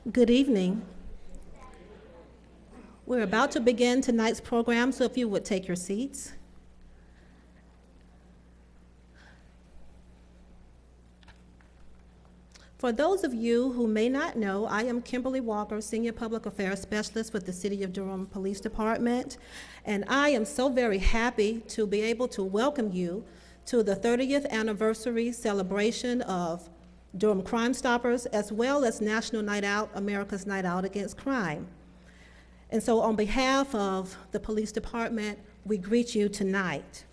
Good evening. We're about to begin tonight's program, so if you would take your seats. For those of you who may not know, I am Kimberly Walker, Senior Public Affairs Specialist with the City of Durham Police Department, and I am so very happy to be able to welcome you to the 30th anniversary celebration of Durham Crimestoppers, as well as National Night Out, America's Night Out Against Crime. And so on behalf of the police department, we greet you tonight.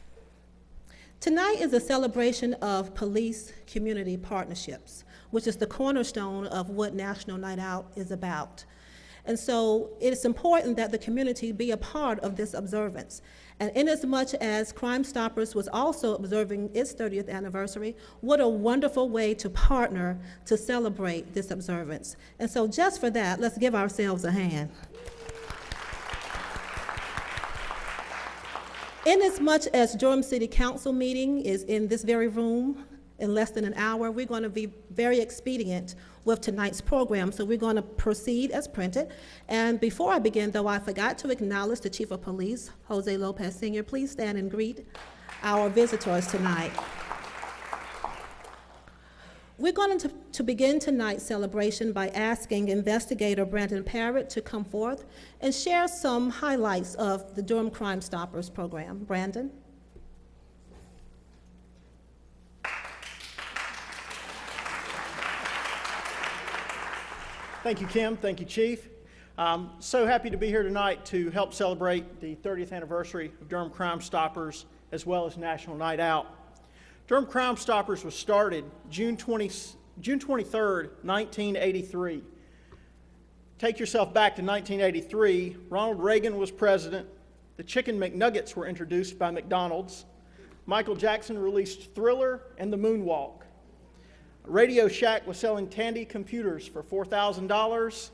Tonight is a celebration of police-community partnerships, which is the cornerstone of what National Night Out is about. And so it is important that the community be a part of this observance. And inasmuch as Crimestoppers was also observing its 30th anniversary, what a wonderful way to partner to celebrate this observance. And so just for that, let's give ourselves a hand. Inasmuch as Durham City Council meeting is in this very room in less than an hour, we're going to be very expedient with tonight's program, so we're going to proceed as printed. And before I begin, though, I forgot to acknowledge the Chief of Police, Jose Lopez Sr. Please stand and greet our visitors tonight. We're going to begin tonight's celebration by asking investigator Brandon Parrott to come forth and share some highlights of the Durham Crimestoppers program. Brandon? Thank you, Kim. Thank you, Chief. So happy to be here tonight to help celebrate the 30th anniversary of Durham Crimestoppers, as well as National Night Out. Durham Crimestoppers was started June 23rd, 1983. Take yourself back to 1983. Ronald Reagan was president. The Chicken McNuggets were introduced by McDonald's. Michael Jackson released Thriller and The Moonwalk. Radio Shack was selling Tandy computers for $4,000,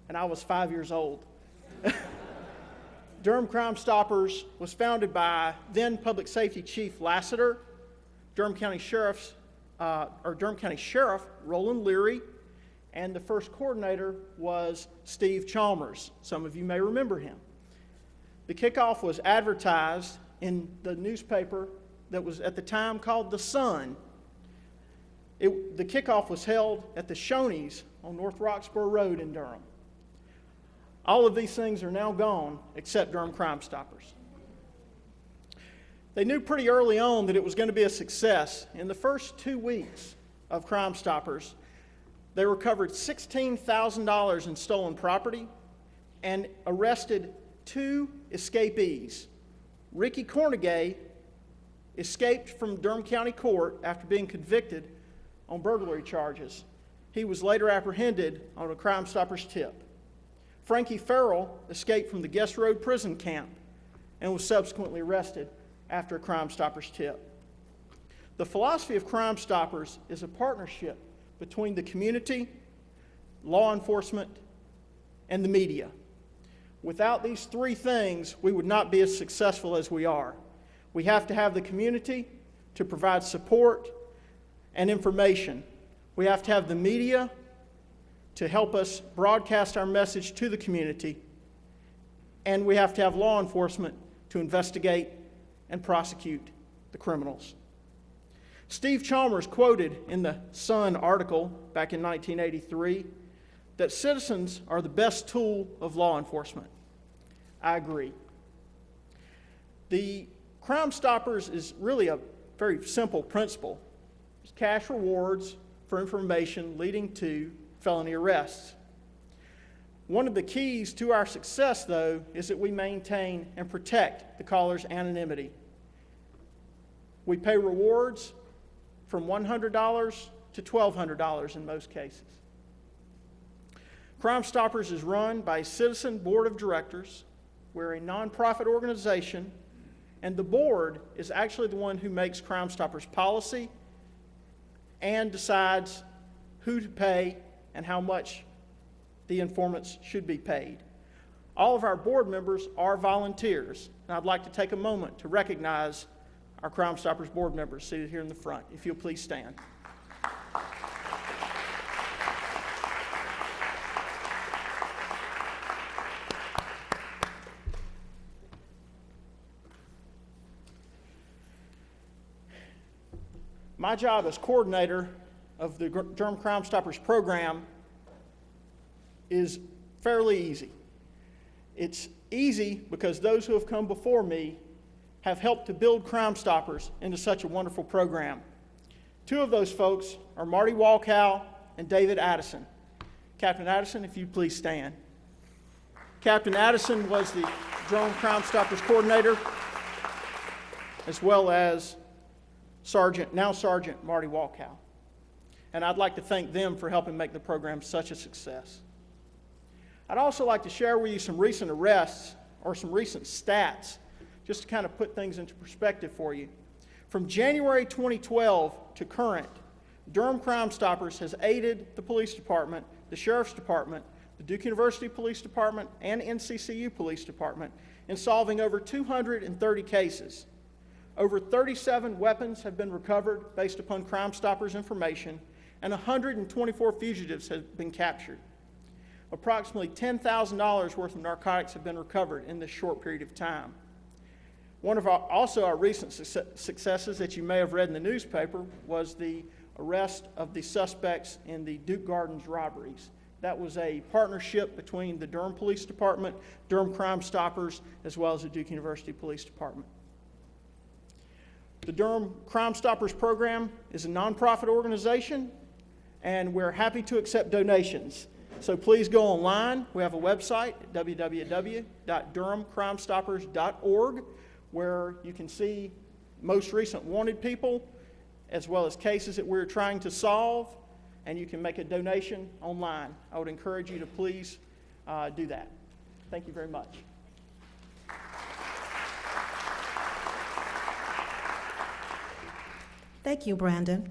and I was 5 years old. Durham Crimestoppers was founded by then Public Safety Chief Lassiter, Durham County Sheriff Roland Leary, and the first coordinator was Steve Chalmers. Some of you may remember him. The kickoff was advertised in the newspaper that was at the time called The Sun. The kickoff was held at the Shoney's on North Roxborough Road in Durham. All of these things are now gone except Durham Crimestoppers. They knew pretty early on that it was going to be a success. In the first 2 weeks of Crimestoppers, they recovered $16,000 in stolen property and arrested 2 escapees. Ricky Cornegay escaped from Durham County Court after being convicted on burglary charges. He was later apprehended on a Crimestoppers tip. Frankie Farrell escaped from the Guest Road prison camp and was subsequently arrested after a Crimestoppers tip. The philosophy of Crimestoppers is a partnership between the community, law enforcement, and the media. Without these 3 things, we would not be as successful as we are. We have to have the community to provide support and information. We have to have the media to help us broadcast our message to the community, and we have to have law enforcement to investigate and prosecute the criminals. Steve Chalmers quoted in the Sun article back in 1983 that citizens are the best tool of law enforcement. I agree. The Crimestoppers is really a very simple principle. It's cash rewards for information leading to felony arrests. One of the keys to our success, though, is that we maintain and protect the caller's anonymity. We pay rewards from $100 to $1,200 in most cases. Crimestoppers is run by a citizen board of directors. We're a nonprofit organization, and the board is actually the one who makes Crimestoppers policy and decides who to pay and how much the informants should be paid. All of our board members are volunteers, and I'd like to take a moment to recognize our Crimestoppers board members seated here in the front. If you'll please stand. My job as coordinator of the Durham Crimestoppers program is fairly easy. It's easy because those who have come before me have helped to build Crimestoppers into such a wonderful program. Two of those folks are Marty Walkow and David Addison. Captain Addison, if you'd please stand. Captain Addison was the Durham Crimestoppers coordinator, as well as now Sergeant Marty Walkow. And I'd like to thank them for helping make the program such a success. I'd also like to share with you some recent arrests or some recent stats, just to kind of put things into perspective for you. From January 2012 to current, Durham Crimestoppers has aided the police department, the sheriff's department, the Duke University Police Department, and NCCU Police Department in solving over 230 cases. Over 37 weapons have been recovered based upon Crimestoppers information, and 124 fugitives have been captured. Approximately $10,000 worth of narcotics have been recovered in this short period of time. One of our recent successes that you may have read in the newspaper was the arrest of the suspects in the Duke Gardens robberies. That was a partnership between the Durham Police Department, Durham Crimestoppers, as well as the Duke University Police Department. The Durham Crimestoppers program is a nonprofit organization, and we're happy to accept donations. So please go online. We have a website at www.durhamcrimestoppers.org, where you can see most recent wanted people, as well as cases that we're trying to solve, and you can make a donation online. I would encourage you to please do that. Thank you very much. Thank you, Brandon.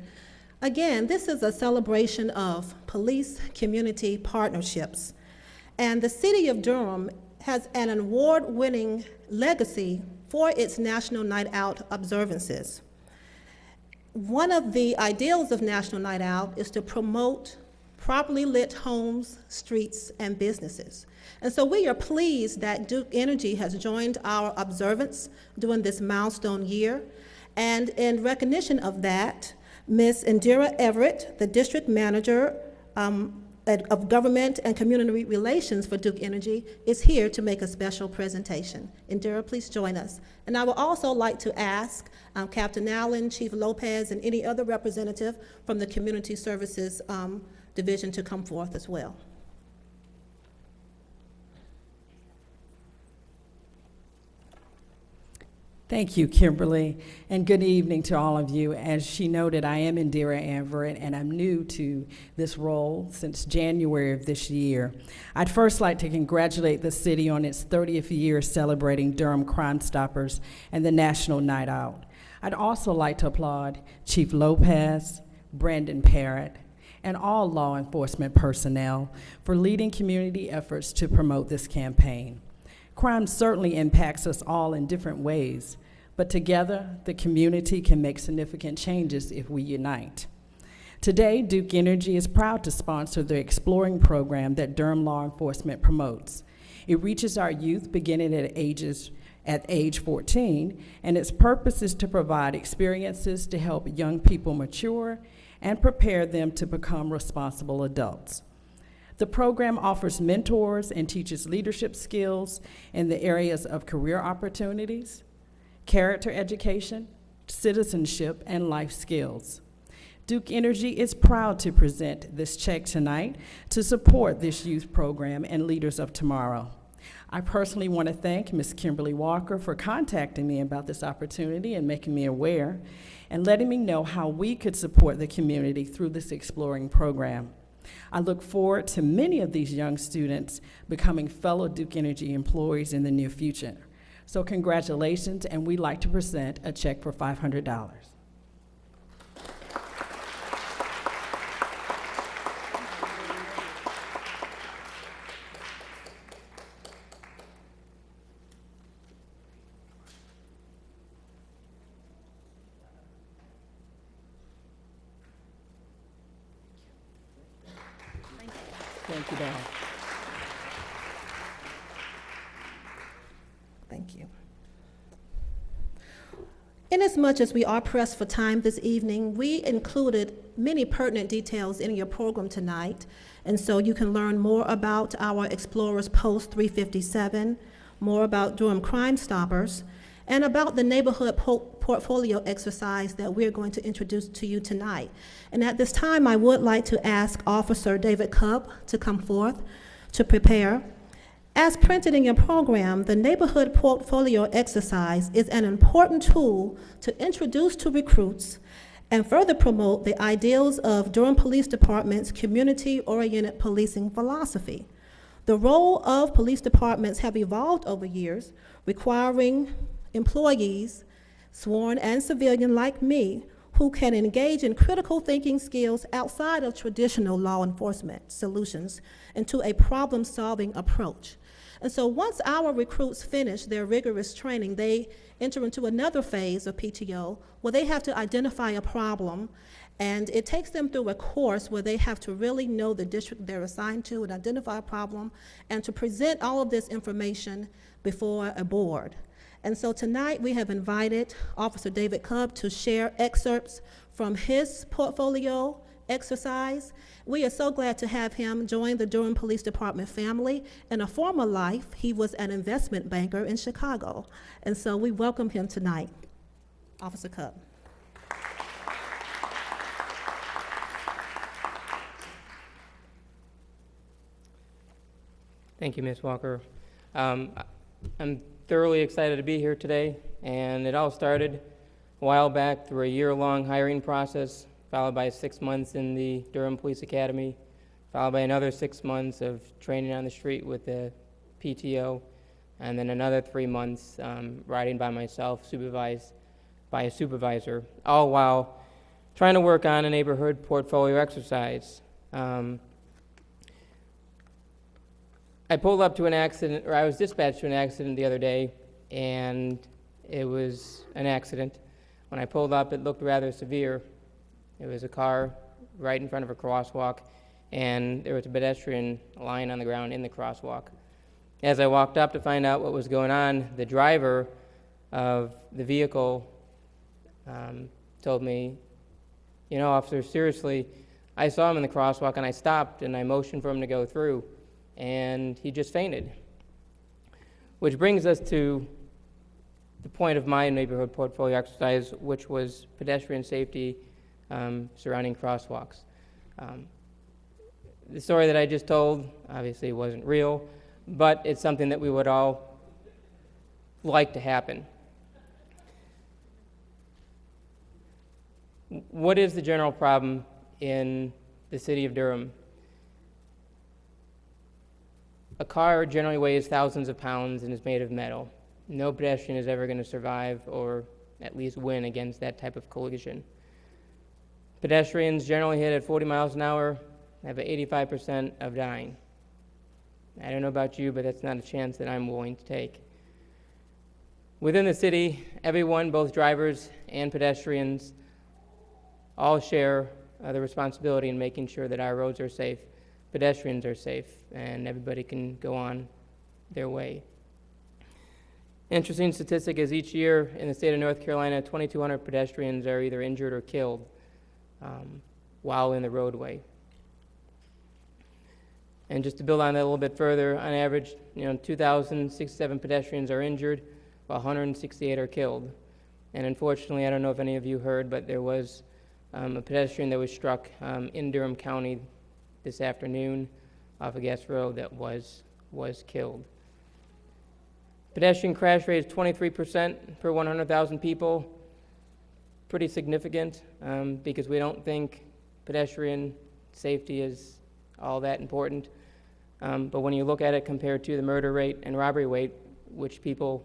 Again, this is a celebration of police-community partnerships, and the City of Durham has an award-winning legacy for its National Night Out observances. One of the ideals of National Night Out is to promote properly lit homes, streets, and businesses. And so we are pleased that Duke Energy has joined our observance during this milestone year. And in recognition of that, Ms. Indira Everett, the District Manager of Government and Community Relations for Duke Energy, is here to make a special presentation. Indira, please join us. And I would also like to ask Captain Allen, Chief Lopez, and any other representative from the Community Services Division to come forth as well. Thank you, Kimberly, and good evening to all of you. As she noted, I am Indira Everett, and I'm new to this role since January of this year. I'd first like to congratulate the city on its 30th year celebrating Durham Crimestoppers and the National Night Out. I'd also like to applaud Chief Lopez, Brandon Parrott, and all law enforcement personnel for leading community efforts to promote this campaign. Crime certainly impacts us all in different ways, but together, the community can make significant changes if we unite. Today, Duke Energy is proud to sponsor the Exploring program that Durham law enforcement promotes. It reaches our youth beginning at age 14, and its purpose is to provide experiences to help young people mature and prepare them to become responsible adults. The program offers mentors and teaches leadership skills in the areas of career opportunities, character education, citizenship, and life skills. Duke Energy is proud to present this check tonight to support this youth program and leaders of tomorrow. I personally want to thank Ms. Kimberly Walker for contacting me about this opportunity and making me aware and letting me know how we could support the community through this Exploring program. I look forward to many of these young students becoming fellow Duke Energy employees in the near future. So congratulations, and we'd like to present a check for $500. Thank you, Dad. Thank you. Inasmuch as we are pressed for time this evening, we included many pertinent details in your program tonight, and so you can learn more about our Explorers Post 357, more about Durham Crimestoppers, and about the neighborhood portfolio exercise that we're going to introduce to you tonight. And at this time, I would like to ask Officer David Cubb to come forth to prepare. As printed in your program, the neighborhood portfolio exercise is an important tool to introduce to recruits and further promote the ideals of Durham Police Department's community-oriented policing philosophy. The role of police departments have evolved over years, requiring employees, sworn and civilian like me, who can engage in critical thinking skills outside of traditional law enforcement solutions into a problem-solving approach. And so once our recruits finish their rigorous training, they enter into another phase of PTO where they have to identify a problem, and it takes them through a course where they have to really know the district they're assigned to and identify a problem and to present all of this information before a board. And so tonight we have invited Officer David Cubb to share excerpts from his portfolio exercise. We are so glad to have him join the Durham Police Department family. In a former life, he was an investment banker in Chicago. And so we welcome him tonight. Officer Cubb. Thank you, Ms. Walker. I'm thoroughly excited to be here today, and it all started a while back through a year-long hiring process, followed by 6 months in the Durham Police Academy, followed by another 6 months of training on the street with the PTO, and then another 3 months riding by myself, supervised by a supervisor, all while trying to work on a neighborhood portfolio exercise. I pulled up to an accident, or I was dispatched to an accident the other day, and it was an accident. When I pulled up, it looked rather severe. It was a car right in front of a crosswalk, and there was a pedestrian lying on the ground in the crosswalk. As I walked up to find out what was going on, the driver of the vehicle told me, "You know, officer, seriously, I saw him in the crosswalk, and I stopped, and I motioned for him to go through, and he just fainted." Which brings us to the point of my neighborhood portfolio exercise, which was pedestrian safety surrounding crosswalks. The story that I just told obviously wasn't real, but it's something that we would all like to happen. What is the general problem in the city of Durham? A car generally weighs thousands of pounds and is made of metal. No pedestrian is ever going to survive or at least win against that type of collision. Pedestrians generally hit at 40 miles an hour have an 85% of dying. I don't know about you, but that's not a chance that I'm willing to take. Within the city, everyone, both drivers and pedestrians, all share the responsibility in making sure that our roads are safe, pedestrians are safe, and everybody can go on their way. Interesting statistic is each year in the state of North Carolina, 2,200 pedestrians are either injured or killed while in the roadway. And just to build on that a little bit further, on average, 2,067 pedestrians are injured, while 168 are killed. And unfortunately, I don't know if any of you heard, but there was a pedestrian that was struck in Durham County this afternoon off a gas road that was killed. Pedestrian crash rate is 23% per 100,000 people. Pretty significant because we don't think pedestrian safety is all that important. But when you look at it compared to the murder rate and robbery rate, which people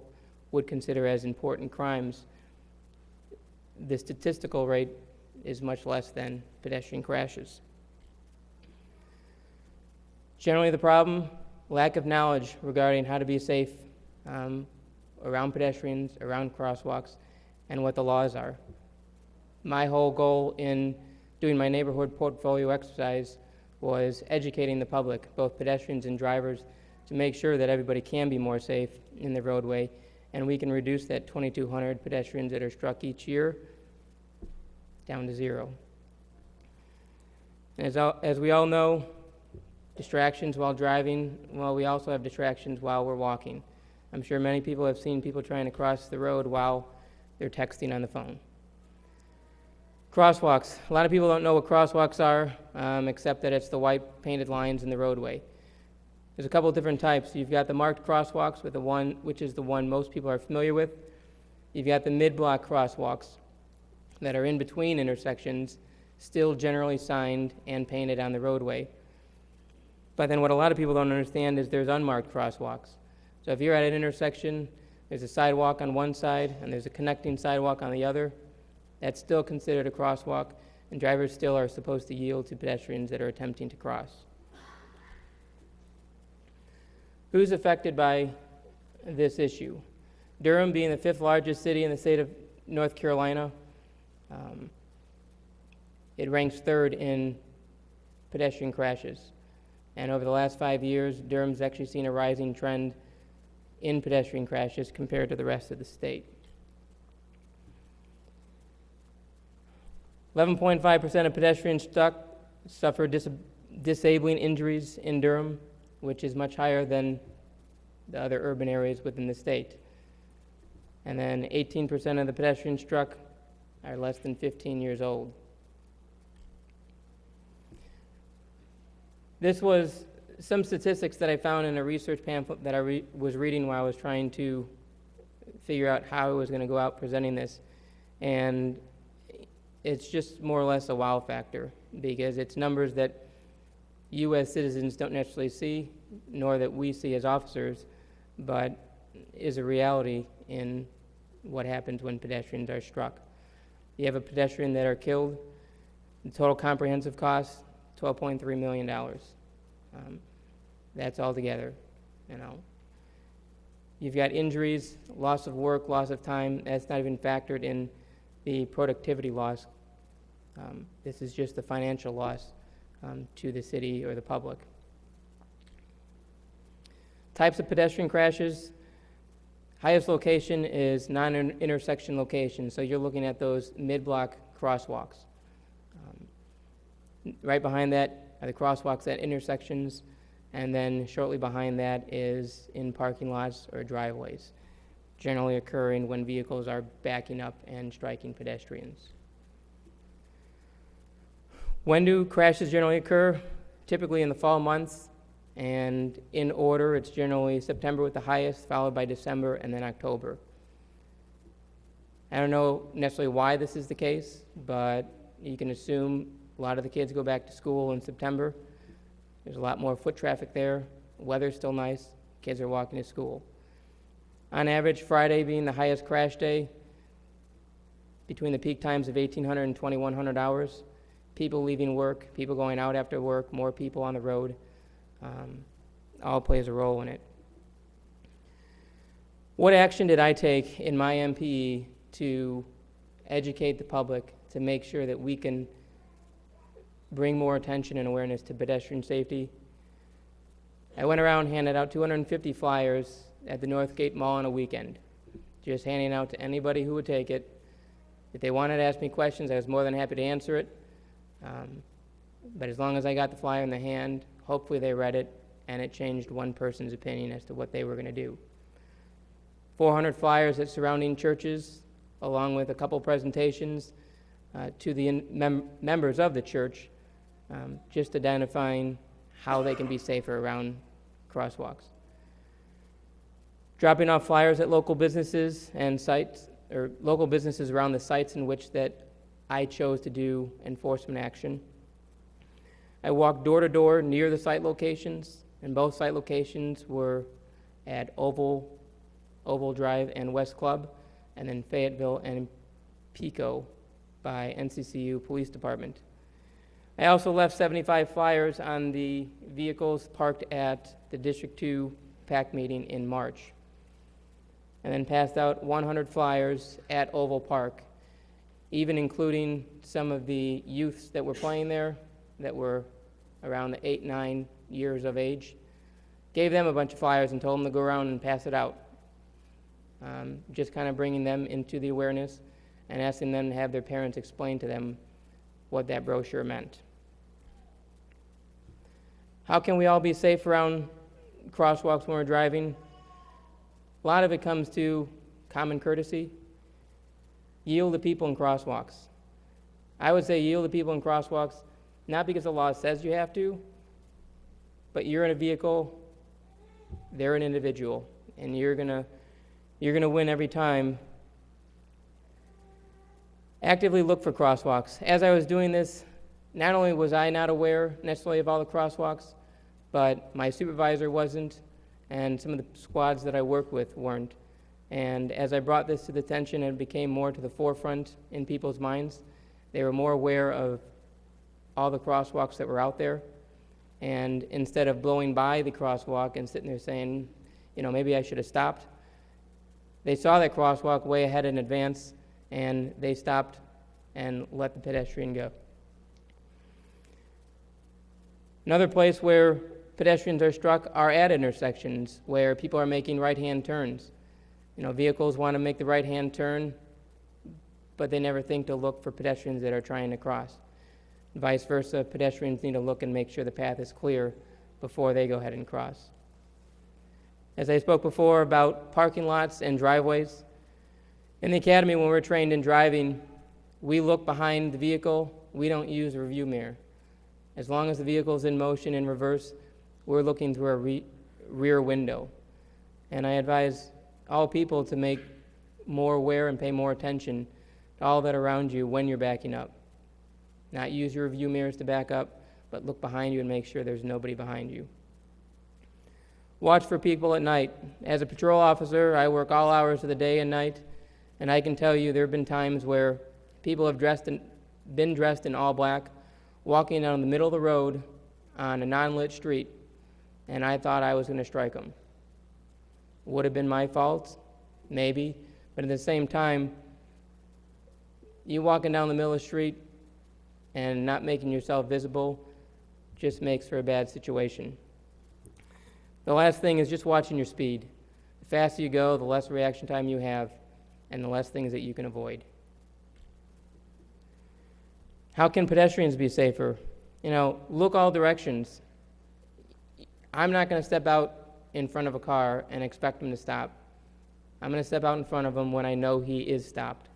would consider as important crimes, the statistical rate is much less than pedestrian crashes. Generally the problem, lack of knowledge regarding how to be safe around pedestrians, around crosswalks, and what the laws are. My whole goal in doing my neighborhood portfolio exercise was educating the public, both pedestrians and drivers, to make sure that everybody can be more safe in the roadway and we can reduce that 2,200 pedestrians that are struck each year down to 0. As we all know, distractions while driving, well, we also have distractions while we're walking. I'm sure many people have seen people trying to cross the road while they're texting on the phone. Crosswalks. A lot of people don't know what crosswalks are, except that it's the white painted lines in the roadway. There's a couple of different types. You've got the marked crosswalks, with the one, which is the one most people are familiar with. You've got the mid-block crosswalks that are in between intersections, still generally signed and painted on the roadway. But then what a lot of people don't understand is there's unmarked crosswalks. So if you're at an intersection, there's a sidewalk on one side and there's a connecting sidewalk on the other, that's still considered a crosswalk, and drivers still are supposed to yield to pedestrians that are attempting to cross. Who's affected by this issue? Durham, being the 5th largest city in the state of North Carolina, it ranks 3rd in pedestrian crashes. And over the last 5 years, Durham's actually seen a rising trend in pedestrian crashes compared to the rest of the state. 11.5% of pedestrians struck suffer disabling injuries in Durham, which is much higher than the other urban areas within the state. And then 18% of the pedestrians struck are less than 15 years old. This was some statistics that I found in a research pamphlet that I was reading while I was trying to figure out how I was going to go out presenting this. And it's just more or less a wow factor, because it's numbers that you as citizens don't necessarily see, nor that we see as officers, but is a reality in what happens when pedestrians are struck. You have a pedestrian that are killed, the total comprehensive cost, $12.3 million. That's all together, you know. You've got injuries, loss of work, loss of time. That's not even factored in the productivity loss. This is just the financial loss to the city or the public. Types of pedestrian crashes. Highest location is non-intersection location, so you're looking at those mid-block crosswalks. Right behind that are the crosswalks at intersections, and then shortly behind that is in parking lots or driveways, generally occurring when vehicles are backing up and striking pedestrians. When do crashes generally occur? Typically in the fall months, and in order, it's generally September with the highest, followed by December, and then October. I don't know necessarily why this is the case, but you can assume a lot of the kids go back to school in September. There's a lot more foot traffic there. Weather's still nice. Kids are walking to school. On average, Friday being the highest crash day, between the peak times of 1,800 and 2,100 hours, people leaving work, people going out after work, more people on the road, all plays a role in it. What action did I take in my MPE to educate the public to make sure that we can bring more attention and awareness to pedestrian safety? I went around, handed out 250 flyers at the Northgate Mall on a weekend, just handing out to anybody who would take it. If they wanted to ask me questions, I was more than happy to answer it. But as long as I got the flyer in the hand, hopefully they read it, and it changed one person's opinion as to what they were going to do. 400 flyers at surrounding churches, along with a couple presentations to the members of the church, just identifying how they can be safer around crosswalks. Dropping off flyers at local businesses and sites, or local businesses around the sites in which that I chose to do enforcement action. I walked door to door near the site locations, and both site locations were at Oval Drive and West Club, and then Fayetteville and Pico by NCCU Police Department. I also left 75 flyers on the vehicles parked at the District 2 PAC meeting in March, and then passed out 100 flyers at Oval Park, even including some of the youths that were playing there that were around the 8-9 years of age. Gave them a bunch of flyers and told them to go around and pass it out. just kind of bringing them into the awareness and asking them to have their parents explain to them what that brochure meant. How can we all be safe around crosswalks when we're driving? A lot of it comes to common courtesy. Yield to people in crosswalks. I would say yield to people in crosswalks, not because the law says you have to, but you're in a vehicle, they're an individual, and you're gonna win every time. Actively look for crosswalks. As I was doing this, not only was I not aware necessarily of all the crosswalks, but my supervisor wasn't, and some of the squads that I work with weren't. And as I brought this to the attention and it became more to the forefront in people's minds, they were more aware of all the crosswalks that were out there. And instead of blowing by the crosswalk and sitting there saying, maybe I should have stopped, they saw that crosswalk way ahead in advance, and they stopped and let the pedestrian go. Another place where pedestrians are struck are at intersections where people are making right-hand turns. Vehicles want to make the right-hand turn, but they never think to look for pedestrians that are trying to cross. Vice versa, pedestrians need to look and make sure the path is clear before they go ahead and cross. As I spoke before about parking lots and driveways, in the academy when we're trained in driving, we look behind the vehicle, we don't use a review mirror. As long as the vehicle is in motion in reverse, we're looking through a rear window. And I advise all people to make more aware and pay more attention to all that around you when you're backing up. Not use your review mirrors to back up, but look behind you and make sure there's nobody behind you. Watch for people at night. As a patrol officer, I work all hours of the day and night, and I can tell you there have been times where people have been dressed in all black, walking down the middle of the road on a non-lit street, and I thought I was going to strike them. Would have been my fault? Maybe. But at the same time, you walking down the middle of the street and not making yourself visible just makes for a bad situation. The last thing is just watching your speed. The faster you go, the less reaction time you have, and the less things that you can avoid. How can pedestrians be safer? Look all directions. I'm not going to step out in front of a car and expect him to stop. I'm going to step out in front of him when I know he is stopped.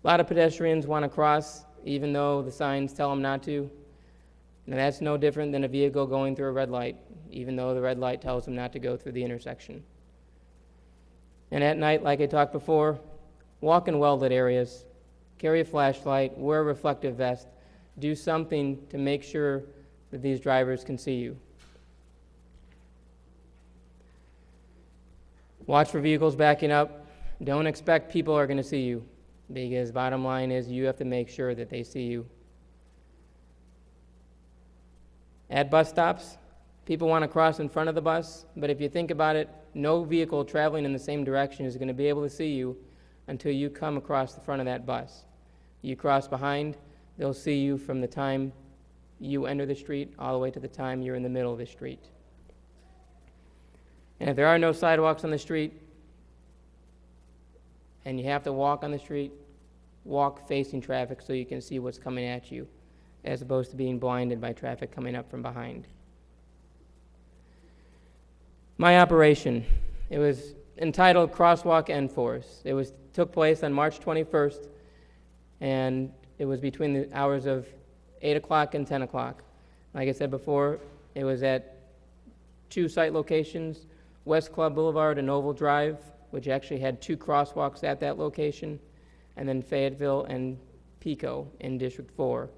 A lot of pedestrians want to cross even though the signs tell them not to. And that's no different than a vehicle going through a red light, even though the red light tells them not to go through the intersection. And at night, like I talked before, walk in well-lit areas, carry a flashlight, wear a reflective vest, do something to make sure that these drivers can see you. Watch for vehicles backing up. Don't expect people are going to see you, because bottom line is you have to make sure that they see you. At bus stops, people want to cross in front of the bus, but if you think about it, no vehicle traveling in the same direction is going to be able to see you until you come across the front of that bus. You cross behind, they'll see you from the time you enter the street all the way to the time you're in the middle of the street. And if there are no sidewalks on the street and you have to walk on the street, walk facing traffic so you can see what's coming at you, as opposed to being blinded by traffic coming up from behind. My operation, it was entitled Crosswalk Enforce. It took place on March 21st, and it was between the hours of 8 o'clock and 10 o'clock. Like I said before, it was at two site locations, West Club Boulevard and Oval Drive, which actually had two crosswalks at that location, and then Fayetteville and Pico in District 4.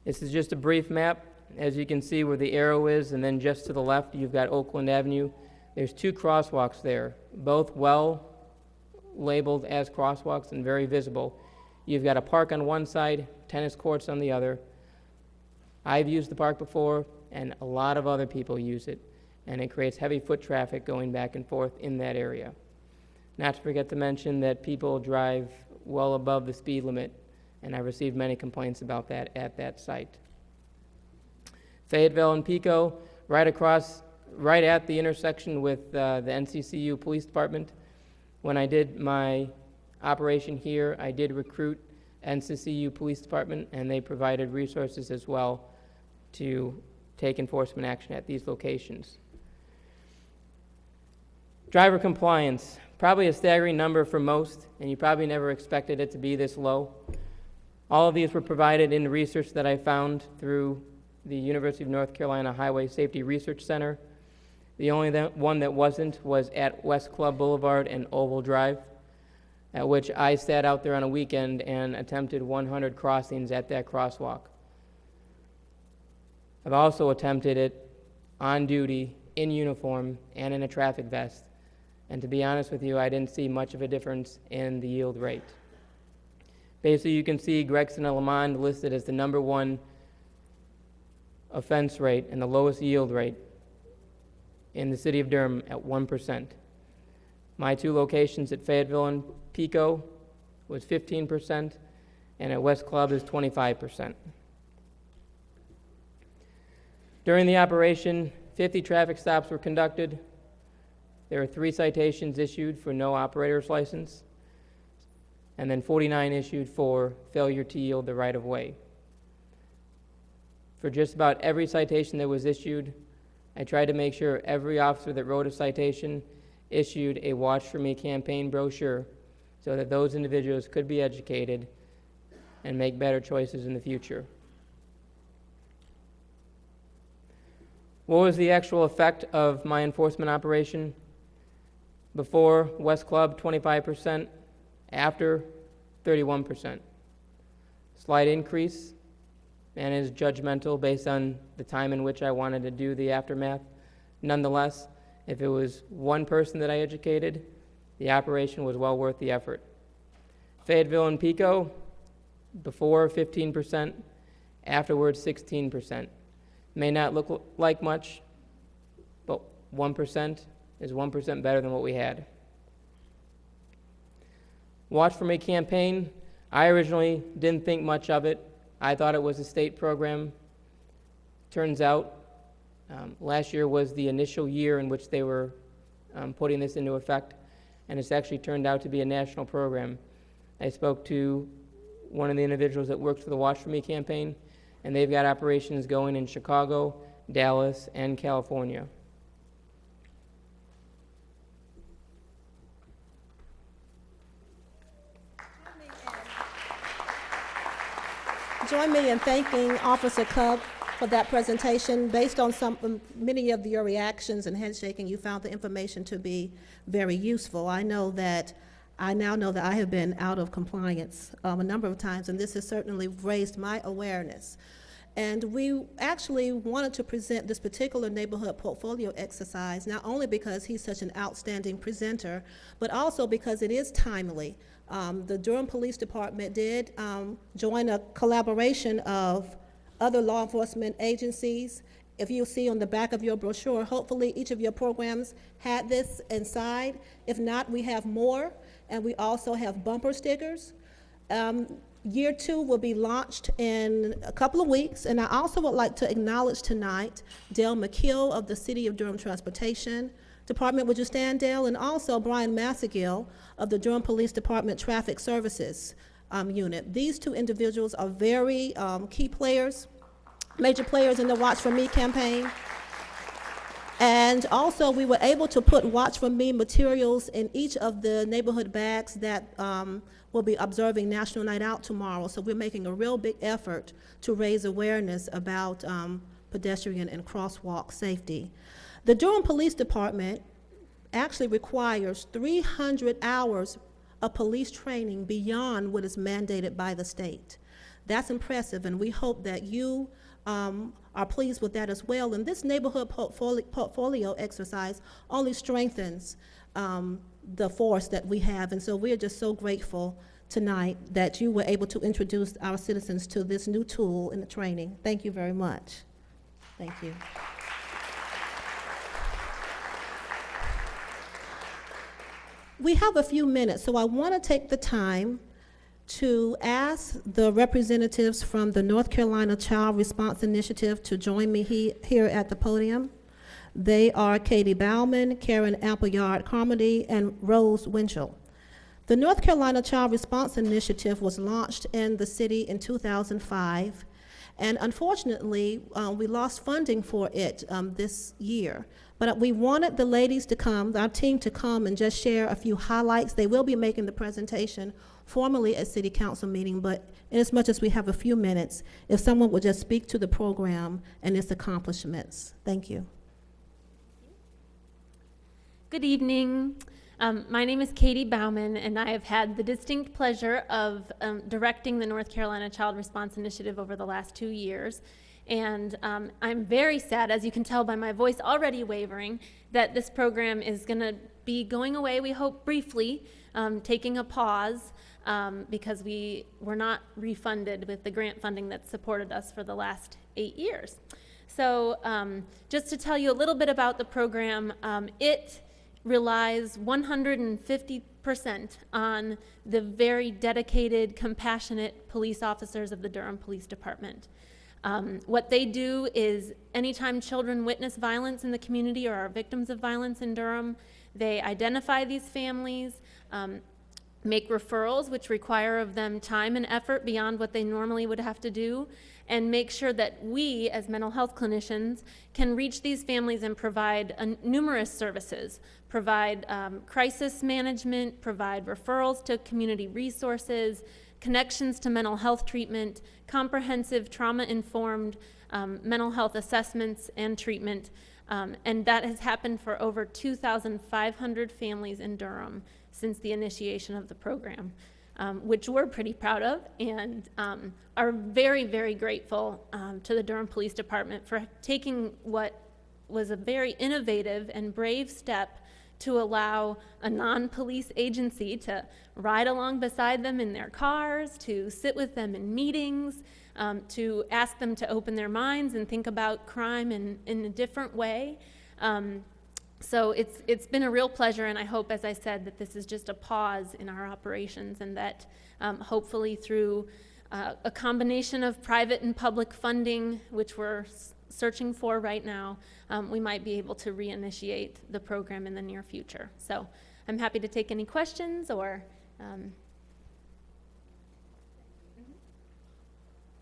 This is just a brief map. As you can see where the arrow is, and then just to the left, you've got Oakland Avenue. There's two crosswalks there, both well labeled as crosswalks and very visible. You've got a park on one side, tennis courts on the other. I've used the park before, and a lot of other people use it, and it creates heavy foot traffic going back and forth in that area. Not to forget to mention that people drive well above the speed limit, and I've received many complaints about that at that site. Fayetteville and Pico, right across right at the intersection with the NCCU Police Department. When I did my operation here, I did recruit NCCU Police Department, and they provided resources as well to take enforcement action at these locations. Driver compliance, probably a staggering number for most, and you probably never expected it to be this low. All of these were provided in research that I found through the University of North Carolina Highway Safety Research Center. The only one that wasn't was at West Club Boulevard and Oval Drive, at which I sat out there on a weekend and attempted 100 crossings at that crosswalk. I've also attempted it on duty, in uniform, and in a traffic vest. And to be honest with you, I didn't see much of a difference in the yield rate. Basically, you can see Gregson and Lamond listed as the #1 offense rate and the lowest yield rate in the city of Durham at 1%. My two locations at Fayetteville and Pico was 15%, and at West Club is 25%. During the operation, 50 traffic stops were conducted. There were 3 citations issued for no operator's license, and then 49 issued for failure to yield the right-of-way. For just about every citation that was issued, I tried to make sure every officer that wrote a citation issued a Watch For Me campaign brochure so that those individuals could be educated and make better choices in the future. What was the actual effect of my enforcement operation? Before West Club, 25%, after 31%. Slight increase, and is judgmental based on the time in which I wanted to do the aftermath. Nonetheless, if it was one person that I educated, the operation was well worth the effort. Fayetteville and Pico, before 15%, afterwards 16%. May not look like much, but 1% is 1% better than what we had. Watch For Me campaign, I originally didn't think much of it. I thought it was a state program. Turns out, last year was the initial year in which they were putting this into effect, and it's actually turned out to be a national program. I spoke to one of the individuals that worked for the Watch For Me campaign, and they've got operations going in Chicago, Dallas, and California. Join me in thanking Officer Cub for that presentation. Based on many of your reactions and handshaking, you found the information to be very useful. I now know that I have been out of compliance a number of times, and this has certainly raised my awareness. And we actually wanted to present this particular neighborhood portfolio exercise, not only because he's such an outstanding presenter, but also because it is timely. The Durham Police Department did join a collaboration of other law enforcement agencies. If you see on the back of your brochure, hopefully each of your programs had this inside. If not, we have more, and we also have bumper stickers. Year 2 will be launched in a couple of weeks, and I also would like to acknowledge tonight Dale McKill of the City of Durham Transportation Department. Would you stand, Dale? And also Brian Massagill of the Durham Police Department Traffic Services Unit. These 2 individuals are very key players, major players in the Watch For Me campaign. And also, we were able to put Watch For Me materials in each of the neighborhood bags that will be observing National Night Out tomorrow. So we're making a real big effort to raise awareness about pedestrian and crosswalk safety. The Durham Police Department actually requires 300 hours of police training beyond what is mandated by the state. That's impressive, and we hope that you are pleased with that as well. And this neighborhood portfolio exercise only strengthens the force that we have. And so we're just so grateful tonight that you were able to introduce our citizens to this new tool in the training. Thank you very much. Thank you. We have a few minutes, so I want to take the time to ask the representatives from the North Carolina Child Response Initiative to join me here at the podium. They are Katie Bauman, Karen Appleyard-Carmody, and Rose Winchell. The North Carolina Child Response Initiative was launched in the city in 2005, and unfortunately, we lost funding for it this year. But we wanted the ladies to come, our team to come and just share a few highlights. They will be making the presentation formally at City Council meeting, but inasmuch as we have a few minutes, if someone would just speak to the program and its accomplishments. Thank you. Good evening. My name is Katie Bauman, and I have had the distinct pleasure of directing the North Carolina Child Response Initiative over the last 2 years. And I'm very sad, as you can tell by my voice already wavering, that this program is going to be going away, we hope briefly, taking a pause because we were not refunded with the grant funding that supported us for the last 8 years. So just to tell you a little bit about the program, it relies 150% on the very dedicated, compassionate police officers of the Durham Police Department. What they do is anytime children witness violence in the community or are victims of violence in Durham, they identify these families, make referrals, which require of them time and effort beyond what they normally would have to do, and make sure that we, as mental health clinicians, can reach these families and provide numerous services, provide crisis management, provide referrals to community resources, connections to mental health treatment, comprehensive trauma-informed mental health assessments and treatment, and that has happened for over 2,500 families in Durham since the initiation of the program, which we're pretty proud of, and are very, very grateful to the Durham Police Department for taking what was a very innovative and brave step to allow a non-police agency to ride along beside them in their cars, to sit with them in meetings, to ask them to open their minds and think about crime in a different way. So it's been a real pleasure, and I hope, as I said, that this is just a pause in our operations, and that hopefully through a combination of private and public funding, which we're searching for right now, we might be able to reinitiate the program in the near future. So I'm happy to take any questions or...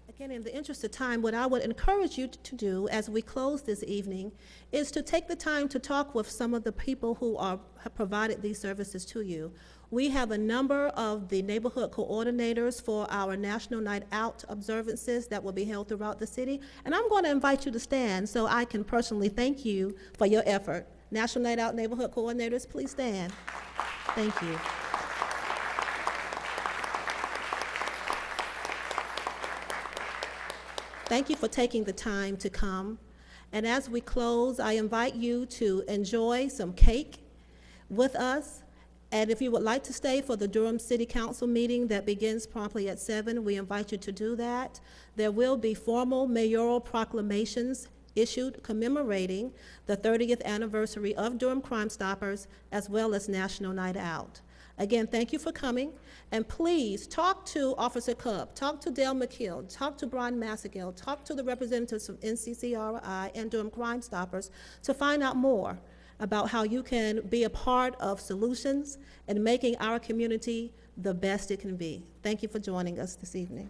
Again, in the interest of time, what I would encourage you to do as we close this evening is to take the time to talk with some of the people who have provided these services to you. We have a number of the neighborhood coordinators for our National Night Out observances that will be held throughout the city. And I'm going to invite you to stand so I can personally thank you for your effort. National Night Out neighborhood coordinators, please stand. Thank you. Thank you for taking the time to come. And as we close, I invite you to enjoy some cake with us. And if you would like to stay for the Durham City Council meeting that begins promptly at 7, we invite you to do that. There will be formal mayoral proclamations issued commemorating the 30th anniversary of Durham Crimestoppers, as well as National Night Out. Again, thank you for coming, and please talk to Officer Cubb, talk to Dale McKill, talk to Brian Massagill, talk to the representatives from NCCRI and Durham Crimestoppers to find out more about how you can be a part of solutions and making our community the best it can be. Thank you for joining us this evening.